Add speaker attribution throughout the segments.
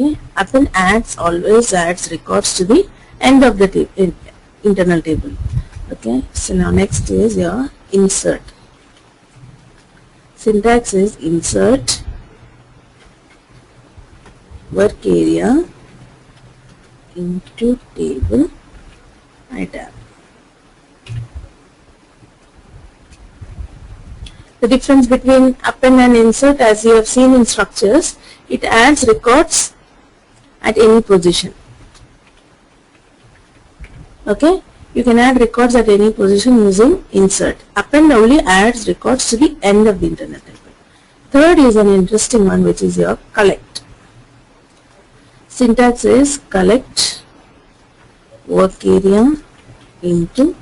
Speaker 1: Okay, append adds always adds records to the end of the internal table. Okay, so now next is your insert. Syntax is insert work area into table item. The difference between append and insert, as you have seen in structures, it adds records at any position. Okay, you can add records at any position using insert. Append only adds records to the end of the internal table. Third is an interesting one, which is your collect. Syntax is collect work area into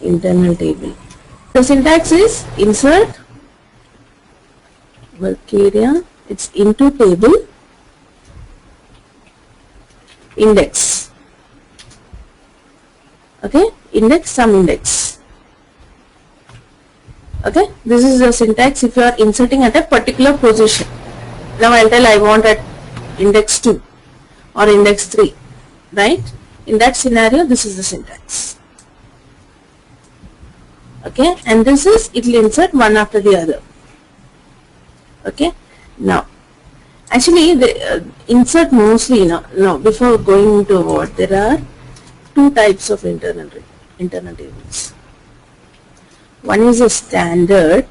Speaker 1: internal table. The syntax is insert work area, it's into table, index. Okay, index, some index. Okay, this is the syntax if you are inserting at a particular position. Now I'll tell I want at index 2 or index 3, right? In that scenario, this is the syntax. Okay, and this is, it will insert one after the other. Okay, now actually the insert mostly, before going to what, there are two types of internal tables. One is a standard,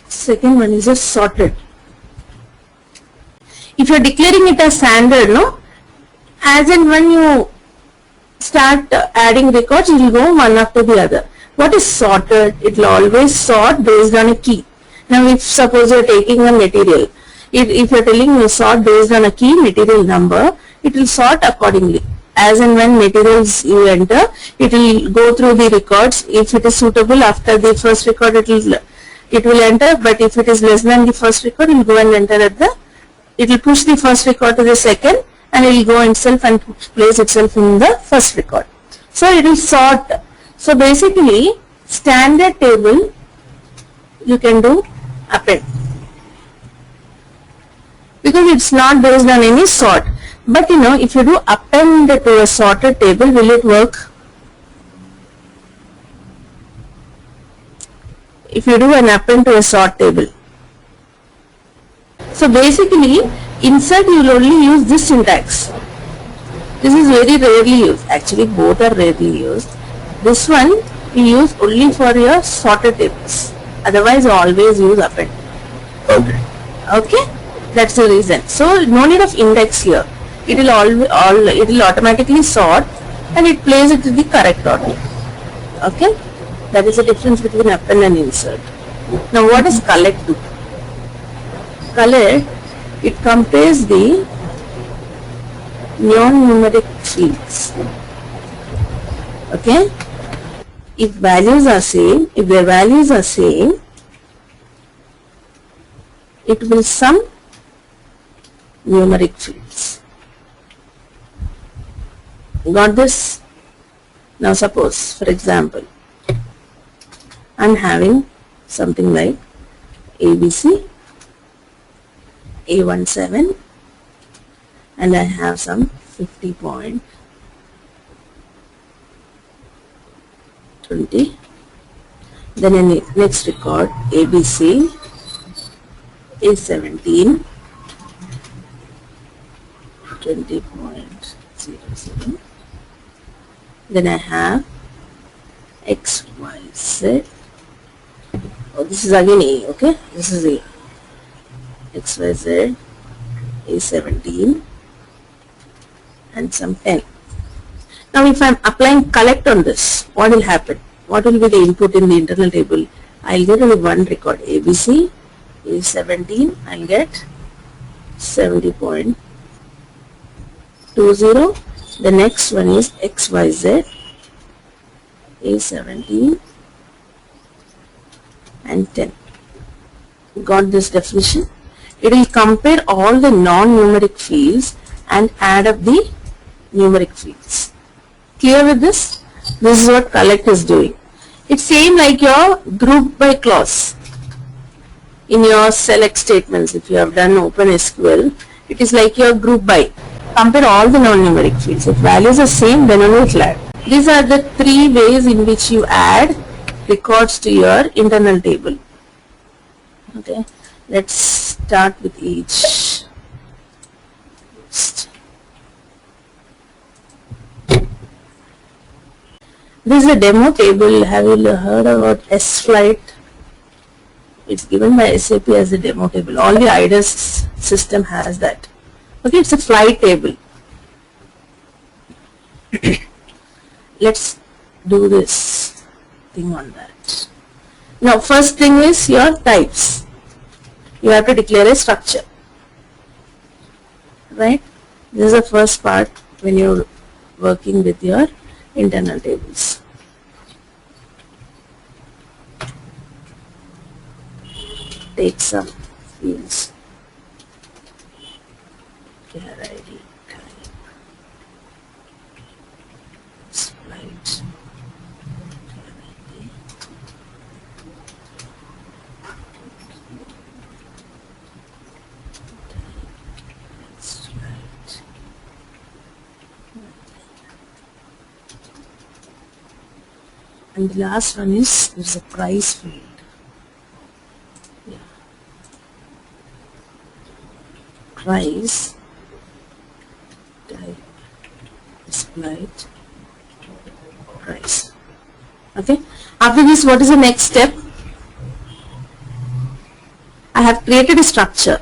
Speaker 1: second one is a sorted. If you are declaring it as standard, as and when you start adding records, it will go one after the other. What is sorted? It will always sort based on a key. Now if suppose you are taking a material, if you are telling you sort based on a key material number, it will sort accordingly. As and when materials you enter, it will go through the records. If it is suitable after the first record, it will enter, but if it is less than the first record, it will go and enter at it will push the first record to the second, and it will go itself and place itself in the first record. So it will sort. So basically, standard table you can do append, because it's not based on any sort. But if you do append to a sorted table, will it work? If you do an append to a sort table. So basically, insert you will only use this syntax. This is very rarely used. Actually, both are rarely used. This one you use only for your sorted tables. Otherwise, you always use append.
Speaker 2: Okay.
Speaker 1: Okay, that's the reason. So no need of index here. It will automatically sort, and it plays it to the correct order. Okay, that is the difference between append and insert. Now, what does collect do? Collect, it compares the non-numeric fields. Okay, if values are same, if their values are same, it will sum numeric fields. Got this? Now suppose, for example, I am having something like ABC, A17, and I have some 50.20. Then in the next record, ABC, A17, 20.07. Then I have X, Y, Z. Oh, this is again A, okay? This is A. X, Y, Z, A17, and some 10. Now, if I am applying collect on this, what will happen? What will be the input in the internal table? I will get only one record, ABC, A17, I will get 70.20. The next one is XYZ, A17 and 10. Got this definition? It will compare all the non-numeric fields and add up the numeric fields. Clear with this? This is what collect is doing. It's same like your group by clause. in your select statements, if you have done OpenSQL, it is like your group by. Compare all the non-numeric fields. If values are same, then only it will add. These are the three ways in which you add records to your internal table. Okay, let's start with each. This is a demo table. Have you heard about S-Flight? It's given by SAP as a demo table. All the IDAS system has that. Okay, it's a flight table. Let's do this thing on that. Now, first thing is your types. You have to declare a structure. Right? This is the first part when you're working with your internal tables. Take some fields. Char ID, type, flight, char ID. Flight. And the last one is there's a price field. Price, type, displayed, price. Okay. After this, what is the next step? I have created a structure.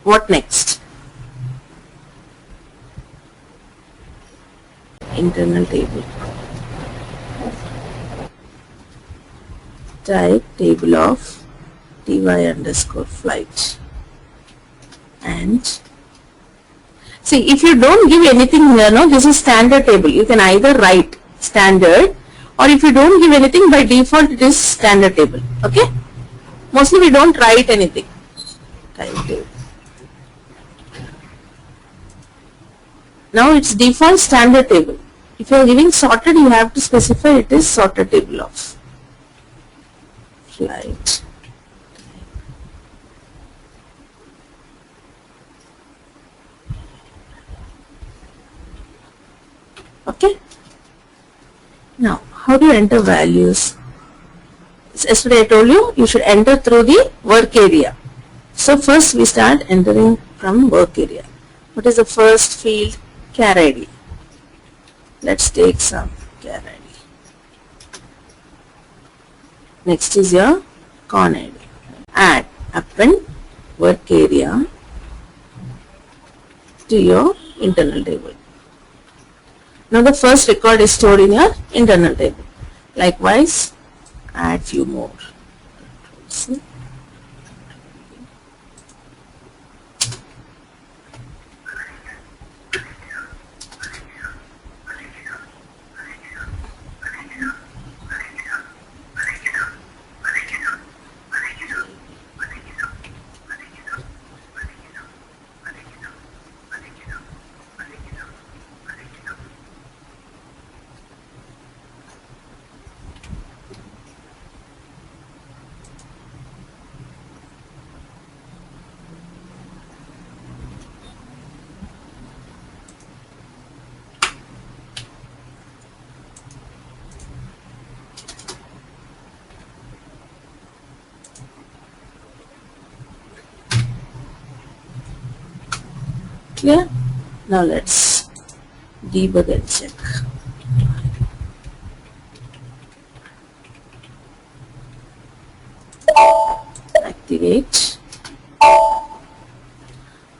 Speaker 1: What next? Internal table. Type table of ty underscore flight. And see, if you don't give anything here, no, this is standard table. You can either write standard, or if you don't give anything, by default it is standard table. Okay, mostly we don't write anything. Type table. Now it's default standard table. If you are giving sorted, you have to specify it is sorted table of flight. Okay. Now, how do you enter values? Yesterday I told you, you should enter through the work area. So first we start entering from work area. What is the first field? Char ID. Let's take some char ID. Next is your con ID. Add, append work area to your internal table. Now the first record is stored in your internal table. Likewise, add few more. See? Clear? Now let's debug and check. Activate.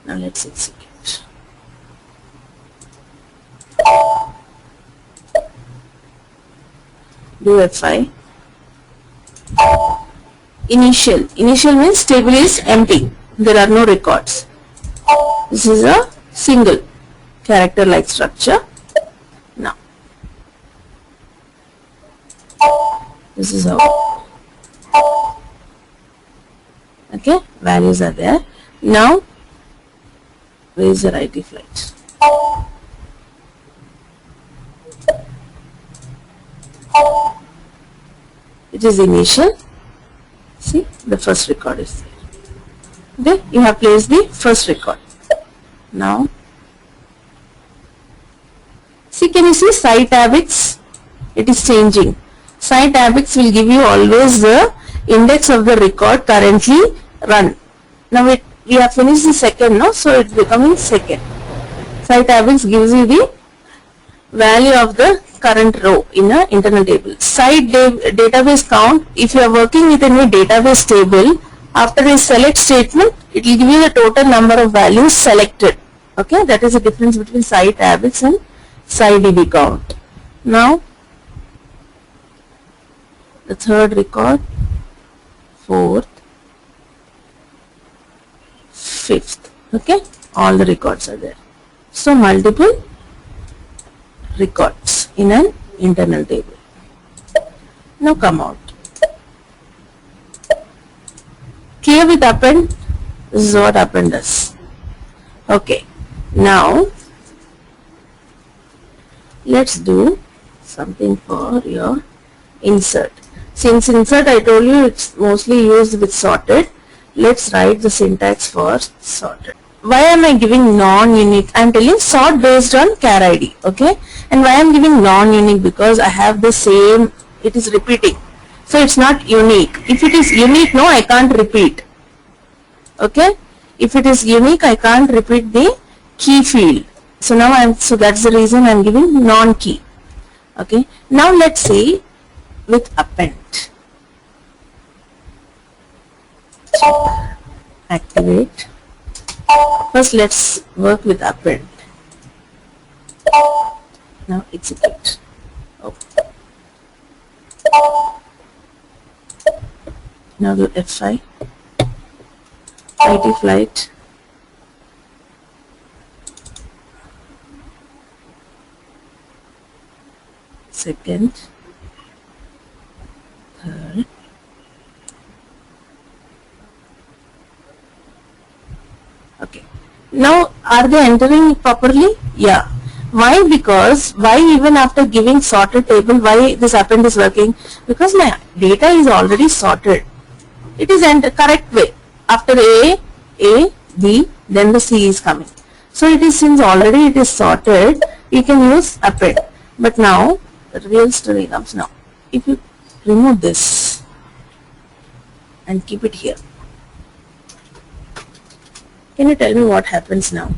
Speaker 1: Now let's execute. Do F5. Initial. Initial means table is empty. There are no records. This is a single character like structure. Now, this is how. Okay, values are there. Now, where is your IT flight? It is initial. See, the first record is there. Okay, you have placed the first record. Now, see, can you see site habits? It is changing. Site habits will give you always the index of the record currently run. Now we have finished the second, no? So it's becoming second. Site habits gives you the value of the current row in an internal table. Site database count, if you are working with any database table, after a select statement, it will give you the total number of values selected. Okay, that is the difference between site habits and site DB count. Now, the third record, fourth, fifth. Okay, all the records are there. So, multiple records in an internal table. Now come out. Clear with append? This is what append does. Okay. Now let's do something for your insert. Since insert I told you it's mostly used with sorted, let's write the syntax for sorted. Why am I giving non-unique? I am telling sort based on char ID. Okay. And why I am giving non-unique? Because I have the same, it is repeating. So it's not unique. If it is unique, no, I can't repeat. Okay. If it is unique, I can't repeat the key field. So now so that's the reason I am giving non-key. Okay. Now let's see with append. Activate. First let's work with append. Now execute. Okay. Now do F5. IT flight. Second. Third. Okay. Now are they entering properly? Yeah. Why? Because why even after giving sorted table, why this append is working? Because my data is already sorted. It is in the correct way. After A, B, then the C is coming. So it is, since already it is sorted, you can use append. But now the real story comes now. If you remove this and keep it here, can you tell me what happens now?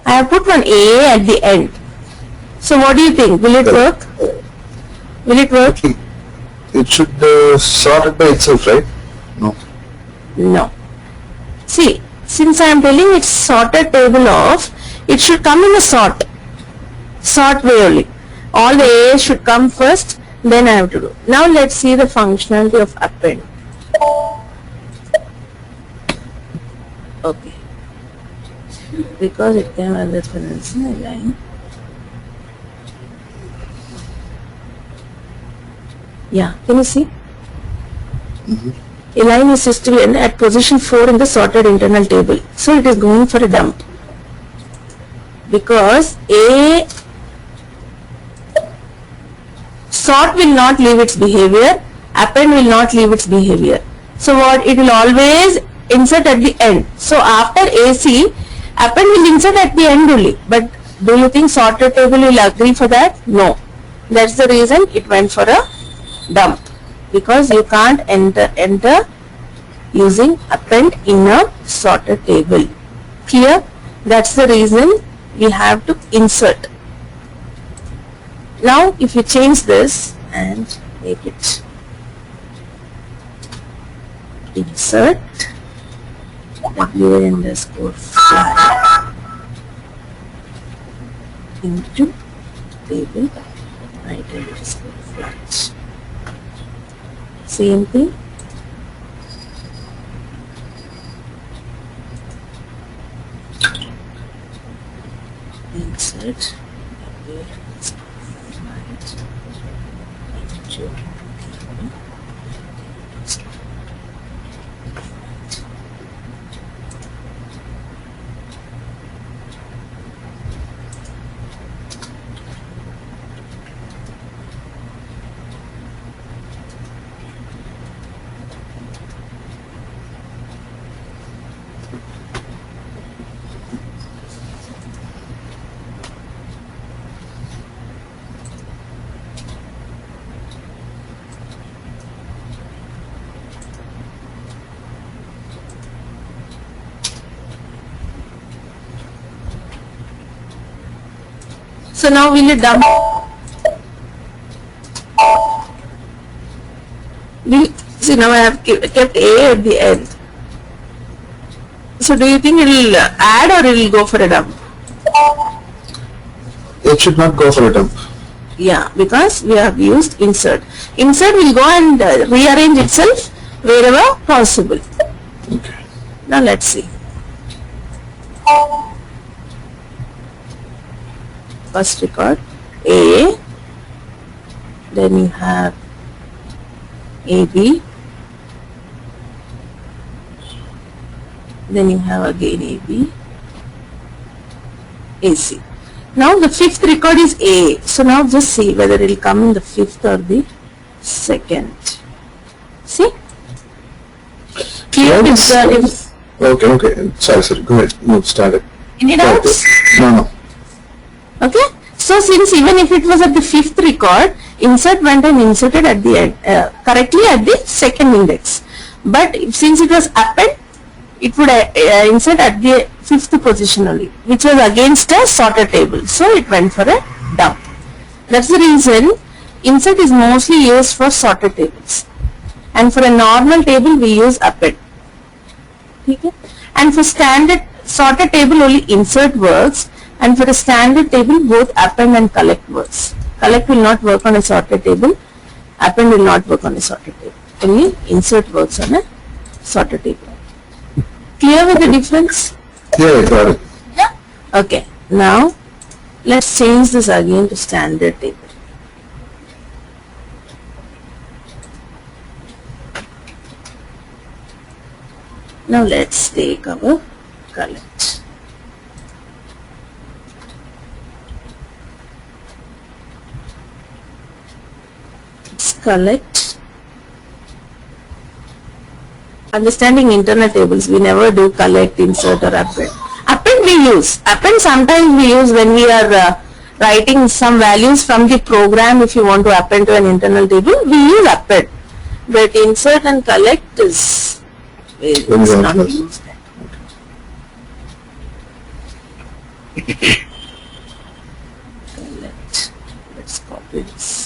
Speaker 1: I have put one A at the end. So what do you think? Will it work? Will it work?
Speaker 2: It should sort it by itself, right? No.
Speaker 1: No. See, since I am telling it's sorted table of, it should come in a sort way only. All the A's should come first, then I have to do. Now let's see the functionality of append. Okay. Because it came as reference in a line. Yeah, can you see? A line is used to be at position 4 in the sorted internal table. So it is going for a dump. Because A sort will not leave its behavior, append will not leave its behavior. So what? It will always insert at the end. So after AC, append will insert at the end only. But do you think sorted table will agree for that? No. That's the reason it went for a dump. Because you can't enter using append in a sorted table. Clear? That's the reason we have to insert. Now if you change this and make it insert w_fly into table item_flight. Same thing. Insert So now will you dump? See, now I have kept A at the end. So do you think it will add or it will go for a dump?
Speaker 2: It should not go for a dump.
Speaker 1: Yeah, because we have used insert. Insert will go and rearrange itself wherever possible.
Speaker 2: Okay.
Speaker 1: Now let's see. First record A, then you have AB, then you have again AB, AC. Now the fifth record is A. So now just see whether it will come in the fifth or the second. See? Here is the...
Speaker 2: Okay. Sorry. Go ahead. No, start it.
Speaker 1: Any doubts?
Speaker 2: No.
Speaker 1: Okay. So since even if it was at the fifth record, insert went and inserted at the end, correctly at the second index. But since it was append, it would insert at the fifth position only, which was against a sorted table. So it went for a dump. That's the reason insert is mostly used for sorted tables. And for a normal table, we use append. Okay? And for standard sorted table, only insert works. And for a standard table, both append and collect works. Collect will not work on a sorted table. Append will not work on a sorted table. Only insert works on a sorted table. Clear with the difference?
Speaker 2: Yeah, I got it.
Speaker 1: Yeah. Okay. Now, let's change this again to standard table. Now let's take our collect. Let's collect. Understanding internal tables, we never do collect, insert or append. Append we use. Append sometimes we use when we are writing some values from the program. If you want to append to an internal table, we use append. But insert and collect is not used. Collect. Let's copy this.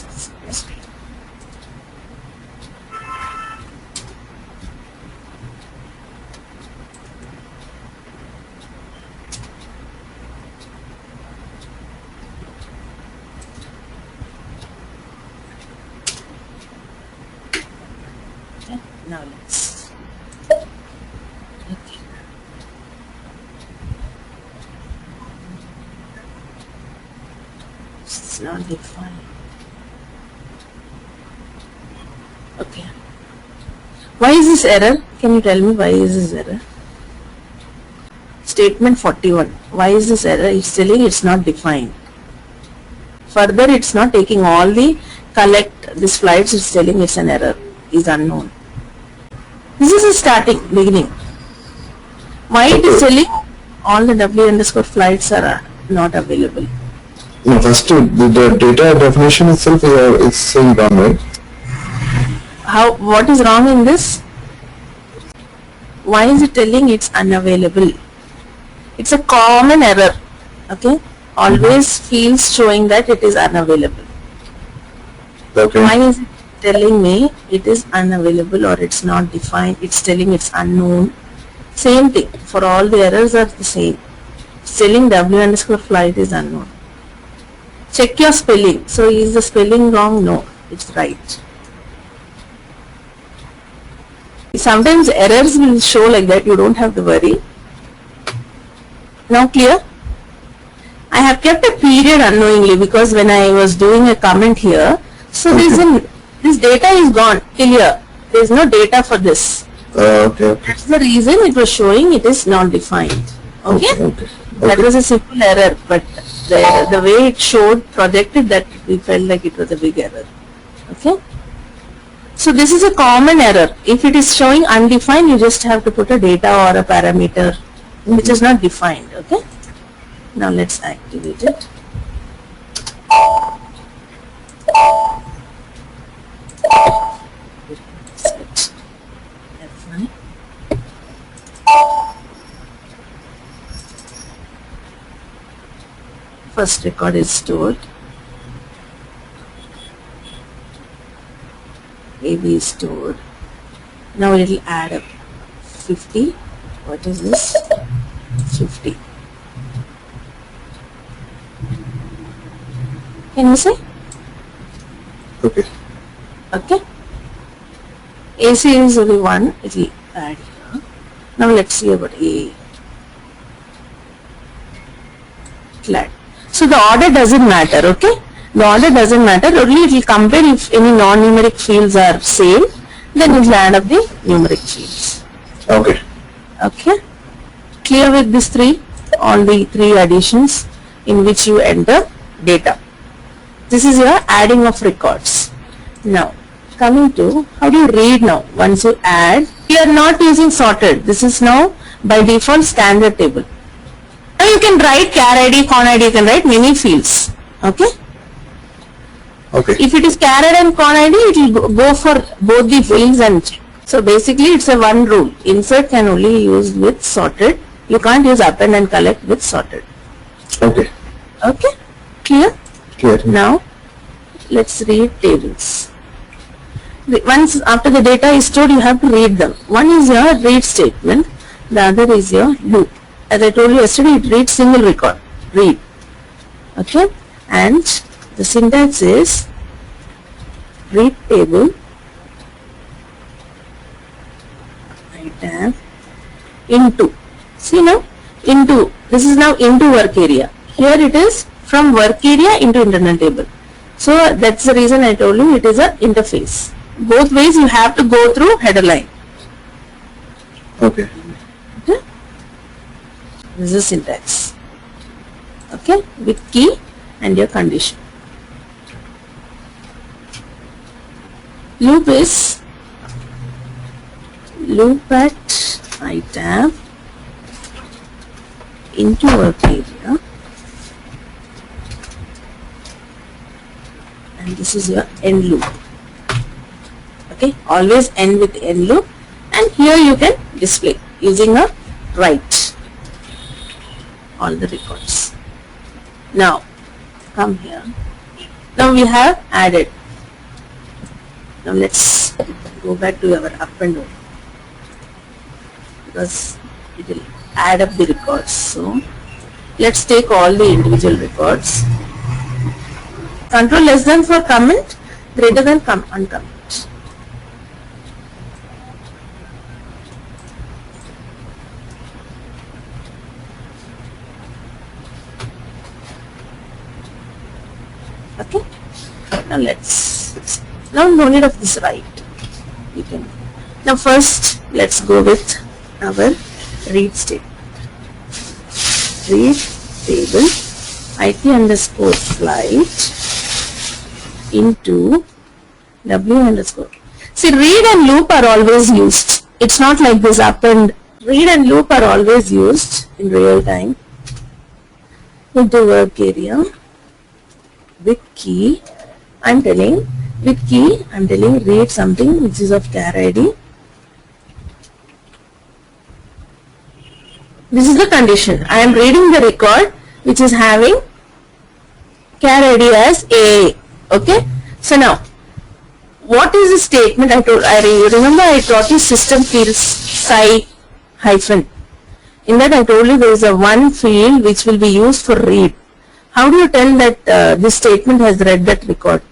Speaker 1: Now let's it's not defined. Okay. Why is this error? Can you tell me why is this error? Statement 41. Why is this error? It's telling it's not defined. Further, it's not taking all the collect this flights. It's telling it's an error. Is unknown. This is a starting, beginning. Why it is telling all the W underscore flights are not available?
Speaker 2: No, first the data definition itself is saying wrong, right?
Speaker 1: What is wrong in this? Why is it telling it's unavailable? It's a common error. Okay? Always fields showing that it is unavailable.
Speaker 2: Okay.
Speaker 1: Why is it telling me it is unavailable or it's not defined? It's telling it's unknown. Same thing. For all the errors are the same. It's telling W underscore flight is unknown. Check your spelling. So is the spelling wrong? No. It's right. Sometimes errors will show like that. You don't have to worry. Now clear? I have kept a period unknowingly because when I was doing a comment here, so this data is gone till here. There is no data for this.
Speaker 2: Okay.
Speaker 1: That's the reason it was showing it is not defined. Okay? That was a simple error, but the way it showed, projected that we felt like it was a big error. Okay? So this is a common error. If it is showing undefined, you just have to put a data or a parameter which is not defined. Okay? Now let's activate it. Set F9. first record is stored. AB is stored. Now it will add up 50. What is this? 50. Can you see?
Speaker 2: Okay.
Speaker 1: Okay. AC is only 1. It will add here. Now let's see about A. Flat. So the order doesn't matter, okay? The order doesn't matter, only it will compare if any non-numeric fields are same, then it will add up the numeric fields.
Speaker 2: Okay.
Speaker 1: Okay? Clear with these three? All the three additions in which you enter data. This is your adding of records. Now, coming to how do you read now? Once you add, you are not using sorted. This is now by default standard table. Now you can write char ID, con ID, you can write many fields. Okay?
Speaker 2: Okay.
Speaker 1: If it is char ID and con ID, it will go for both the fields and check. So basically it's a one rule. Insert can only use with sorted. You can't use append and collect with sorted.
Speaker 2: Okay.
Speaker 1: Okay? Clear?
Speaker 2: Clear.
Speaker 1: Now let's read tables. Once after the data is stored, you have to read them. One is your read statement, the other is your loop. As I told you yesterday, it reads single record. Read. Okay? And the syntax is read table, I tab, into. See now? Into. This is now into work area. Here it is from work area into internal table. So that's the reason I told you it is a interface. Both ways you have to go through header line.
Speaker 2: Okay.
Speaker 1: Okay? This is syntax. Okay? With key and your condition. Loop is loop at I tab into work area, and this is your end loop. Okay, always end with end loop, and here you can display using a write all the records. Now come here. Now we have added. Now let's go back to our up and down, because it will add up the records. So let's take all the individual records. Control less than for comment, greater than uncomment. Okay. Now now no need of this write. You can. Now first let's go with our read statement. Read table IT underscore flight into W underscore. See, read and loop are always used. It's not like this append. Read and loop are always used in real time. Into work area. With key, I'm telling read something which is of char ID. This is the condition. I am reading the record which is having char ID as A. Okay. So now, what is the statement I told? Remember I taught you system fields psi hyphen. In that I told you there is a one field which will be used for read. How do you tell that this statement has read that record?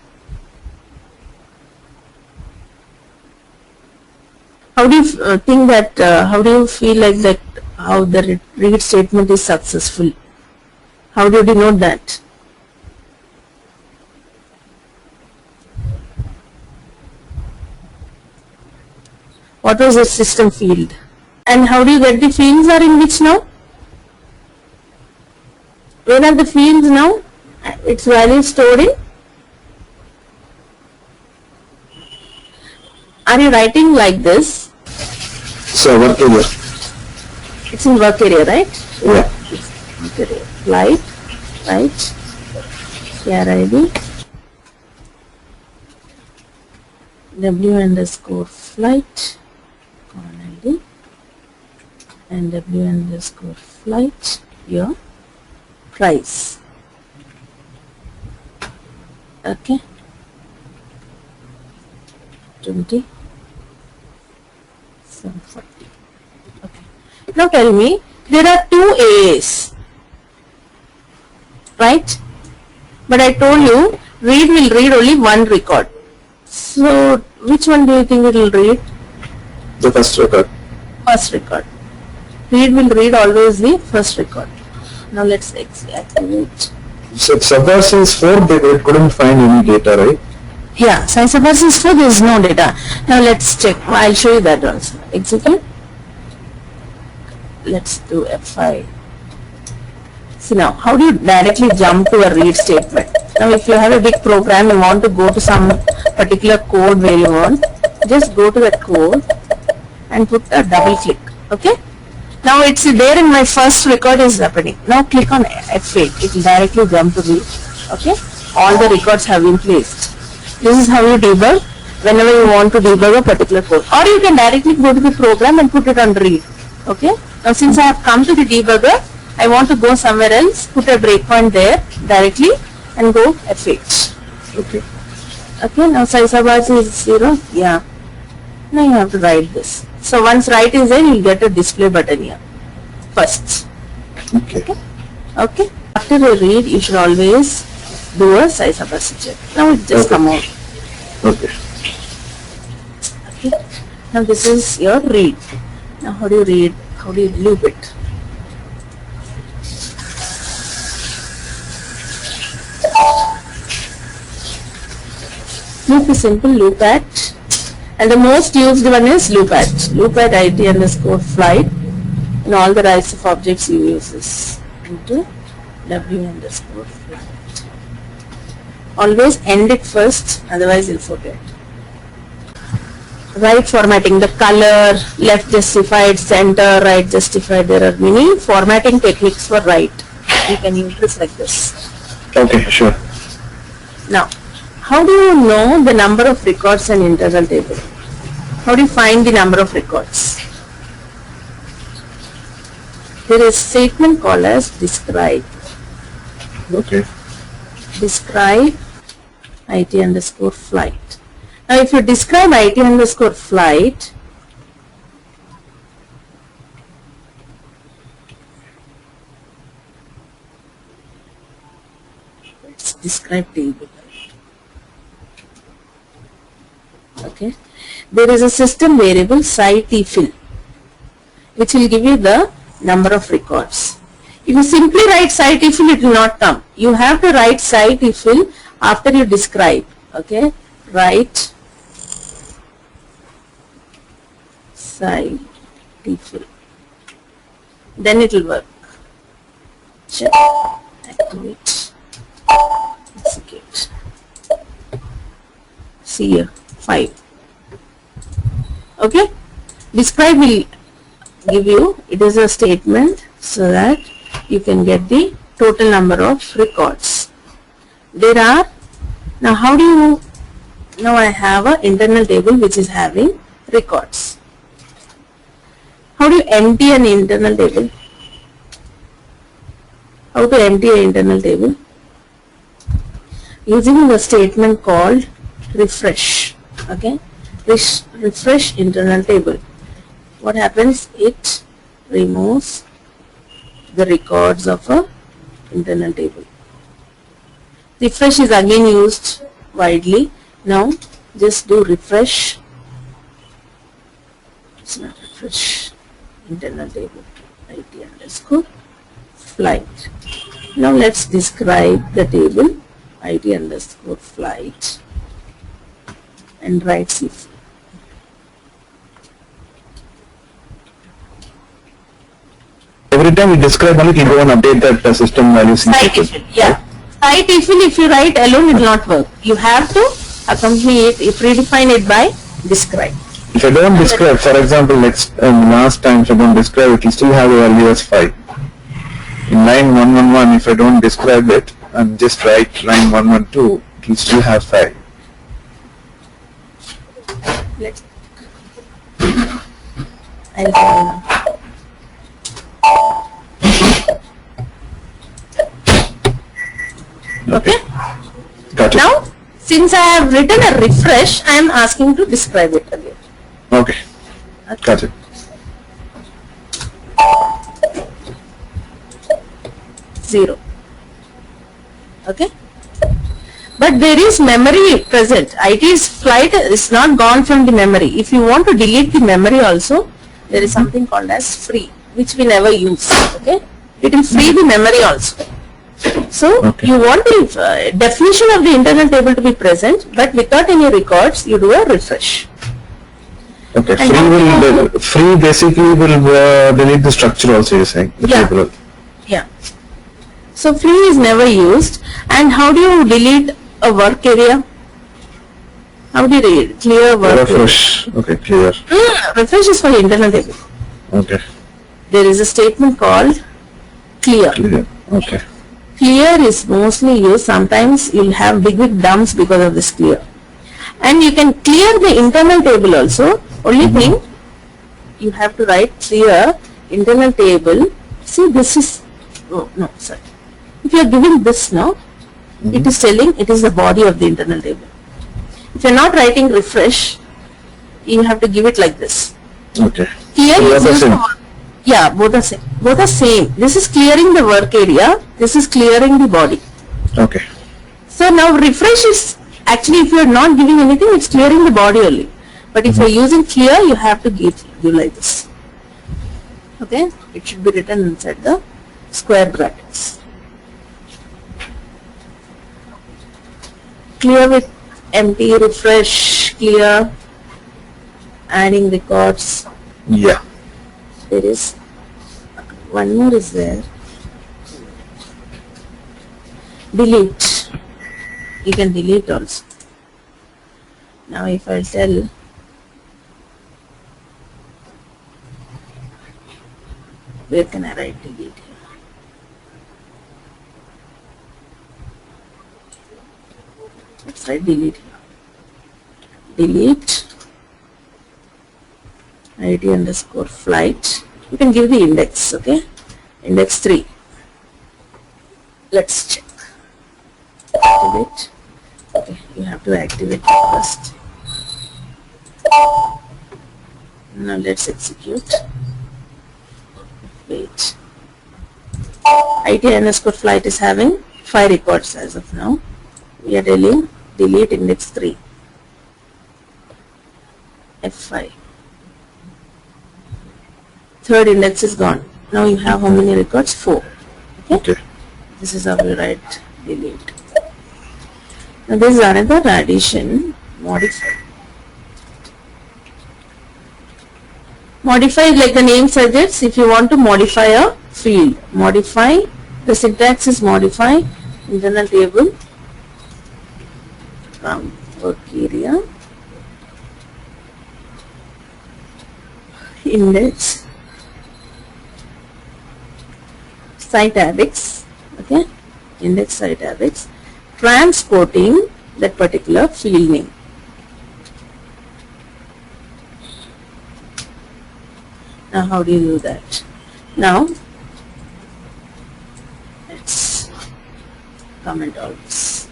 Speaker 1: How do you think that, how do you feel like that, how the read statement is successful? How do you denote that? What was the system field? And how do you get the fields are in which now? Where are the fields now? Its value stored in? Are you writing like this?
Speaker 2: So work area.
Speaker 1: It's in work area, right?
Speaker 2: Yeah.
Speaker 1: Work area. Flight, right? Char ID. W underscore flight, con ID, and W underscore flight, your price. Okay. 20. 740. Okay. Now tell me, there are two A's, right? But I told you, read will read only one record. So, which one do you think it will read?
Speaker 2: The first record.
Speaker 1: First record. Read will read always the first record. Now let's activate.
Speaker 2: So subversions 4, they couldn't find any data, right?
Speaker 1: Yeah, science subversions 4, there is no data. Now let's check. I'll show you that also. Execute. Let's do F5. See now, how do you directly jump to a read statement? Now if you have a big program, you want to go to some particular code where you want, just go to that code and put a double click. Okay? Now it's there in my first record is happening. Now click on F8. It will directly jump to read. Okay? All the records have been placed. This is how you debug whenever you want to debug a particular code. Or you can directly go to the program and put it on read. Okay? Now since I have come to the debugger, I want to go somewhere else, put a breakpoint there directly and go F8.
Speaker 2: Okay.
Speaker 1: Okay, now size of bars is 0. Yeah. Now you have to write this. So once write is there, you'll get a display button here. First.
Speaker 2: Okay.
Speaker 1: Okay. After a read, you should always do a size of bars check. Now it just come out.
Speaker 2: Okay.
Speaker 1: Okay. Now this is your read. Now how do you read? How do you loop it? Loop is simple, loop at, and the most used one is loop at. Loop at IT underscore flight. In all the rights of objects you use this into W underscore flight. Always end it first, otherwise you'll forget. Right formatting, the color, left justified, center, right justified. There are many formatting techniques for right. You can use this like this.
Speaker 2: Okay, sure.
Speaker 1: Now, how do you know the number of records in internal table? How do you find the number of records? There is statement called as describe.
Speaker 2: Okay.
Speaker 1: Describe IT underscore flight. Now if you describe IT underscore flight, let's describe table. Okay. There is a system variable site_fill which will give you the number of records. If you simply write site_fill, it will not come. You have to write site_fill after you describe. Okay. Write site_fill. Then it will work. Check. Activate. Execute. See here. 5. Okay. Describe will give you, it is a statement so that you can get the total number of records. There are, now how do you, now I have an internal table which is having records. How do you empty an internal table? How to empty an internal table? Using the statement called refresh. Okay, refresh internal table. What happens? It removes the records of a internal table. Refresh is again used widely. Now just do refresh. It's not refresh internal table. IT underscore flight. Now let's describe the table IT underscore flight and write CF.
Speaker 2: Every time we describe only, you go and update that system values.
Speaker 1: Site_fill, yeah. Site_fill, if you write alone, it will not work. You have to accompany it, predefine it by describe.
Speaker 2: If I don't describe, for example, last time if I don't describe it, you still have a value as 5. In line 111, if I don't describe it and just write line 112, it will still have 5.
Speaker 1: Let's. I'll try now. Okay.
Speaker 2: Got it.
Speaker 1: Now Since I have written a refresh, I am asking to describe it again.
Speaker 2: Okay. Got it.
Speaker 1: Zero. Okay. But there is memory present. IT's flight is not gone from the memory. If you want to delete the memory also, there is something called as free, which we never use. Okay. It will free the memory also. So
Speaker 2: Okay.
Speaker 1: you want the definition of the internal table to be present, but without any records, you do a refresh.
Speaker 2: Okay.
Speaker 1: And
Speaker 2: Free basically will delete the structure also, you're saying. The
Speaker 1: Yeah.
Speaker 2: table.
Speaker 1: Yeah. So free is never used. And how do you delete a work area? How do you clear a work area?
Speaker 2: Refresh. Okay, clear.
Speaker 1: Refresh is for internal table.
Speaker 2: Okay.
Speaker 1: There is a statement called clear.
Speaker 2: Clear. Okay.
Speaker 1: Clear is mostly used. Sometimes you'll have big dumps because of this clear. And you can clear the internal table also. Only thing, you have to write clear internal table. See, this is, oh no, sorry. If you are giving this now, it is telling it is the body of the internal table. If you are not writing refresh, you have to give it like this.
Speaker 2: Okay.
Speaker 1: Clear
Speaker 2: Both
Speaker 1: is
Speaker 2: are
Speaker 1: used
Speaker 2: same.
Speaker 1: for, yeah, both are same. Both are same. This is clearing the work area. This is clearing the body.
Speaker 2: Okay.
Speaker 1: So now refresh is actually, if you are not giving anything, it's clearing the body only. But if you are using clear, you have to give like this. Okay, it should be written inside the square brackets. Clear with empty, refresh, clear, adding records.
Speaker 2: Yeah.
Speaker 1: There is one more is there. Delete. You can delete also. Now if I tell where can I write delete here? Let's write delete here. Delete ID underscore flight. You can give the index, okay? Index 3. Let's check. Activate. Okay, you have to activate it first. Now let's execute. Wait. IT underscore flight is having 5 records as of now. We are telling delete index 3. F5. Third index is gone. Now you have how many records? 4. Okay.
Speaker 2: Okay.
Speaker 1: This is how we write delete. Now this is another addition, modify. Modify, like the name suggests, if you want to modify a field. Modify, the syntax is modify, internal table, from work area, index, site addix, okay, index site addix, transporting that particular field name. Now how do you do that? Now let's comment all this.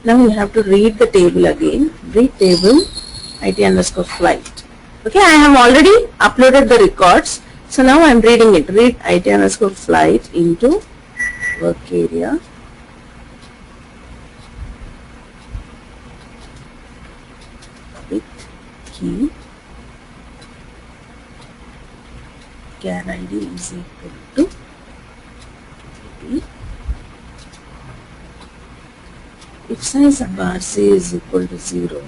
Speaker 1: Now you have to read the table again. Read table IT underscore flight. Okay, I have already uploaded the records. So now I am reading it. Read IT underscore flight into work area. With key. Char ID is equal to key. If size of RC is equal to 0,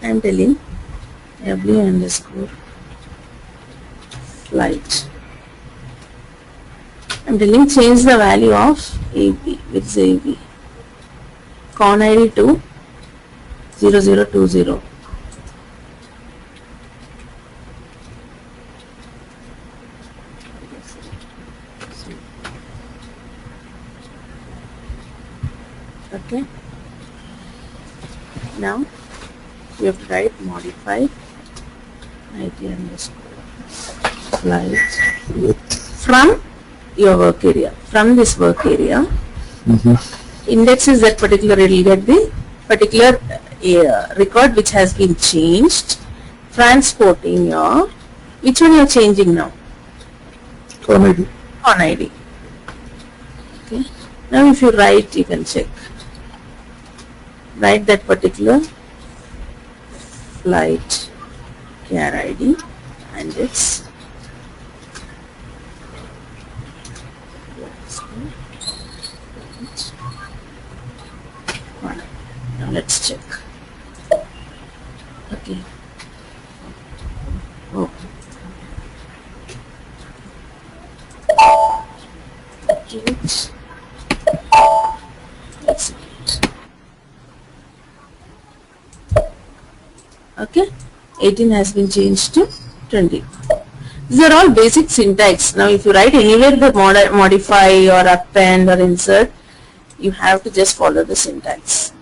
Speaker 1: I am telling W underscore flight. I am telling change the value of AB with AB. Con ID to 0020. Okay. Now you have to write modify IT underscore flight from your work area. From this work area, indexes that particular, it will get the particular record which has been changed, transporting your, which one you are changing now?
Speaker 2: Con ID.
Speaker 1: On ID. Okay. Now if you write, you can check. Write that particular flight care ID and its now let's check. Okay. Oh. Let's see. Okay, 18 has been changed to 20. These are all basic syntax. Now if you write anywhere the modify or append or insert, you have to just follow the syntax.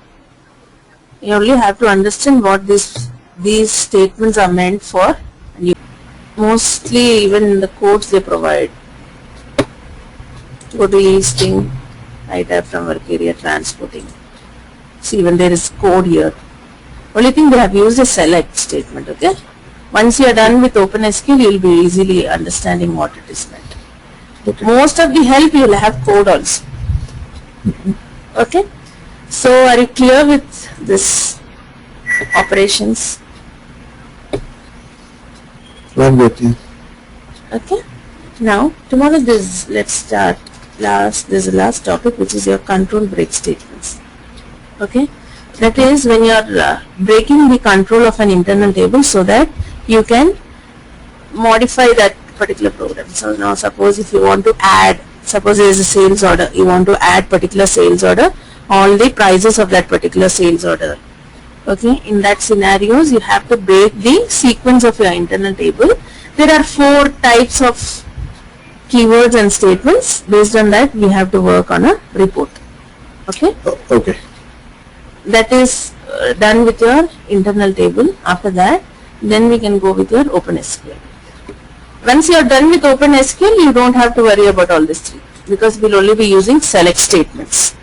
Speaker 1: You only have to understand what these statements are meant for. And mostly even in the codes they provide. Go to listing, write up from work area, transporting. See, when there is code here. Only thing they have used a select statement, okay? Once you are done with OpenSQL, you will be easily understanding what it is meant.
Speaker 2: Okay.
Speaker 1: Most of the help you will have code also. Okay? So are you clear with this operations?
Speaker 2: I'm good, yeah.
Speaker 1: Okay? Now, tomorrow let's start this is the last topic, which is your control break statements. Okay? That is when you are breaking the control of an internal table so that you can modify that particular program. So now suppose if you want to add, suppose there is a sales order, you want to add particular sales order, all the prices of that particular sales order. Okay, in that scenarios you have to break the sequence of your internal table. There are 4 types of keywords and statements. Based on that we have to work on a report. Okay.
Speaker 2: Oh, okay.
Speaker 1: That is done with your internal table. After that, then we can go with your OpenSQL. Once you are done with OpenSQL, you don't have to worry about all these 3 because we'll only be using select statements.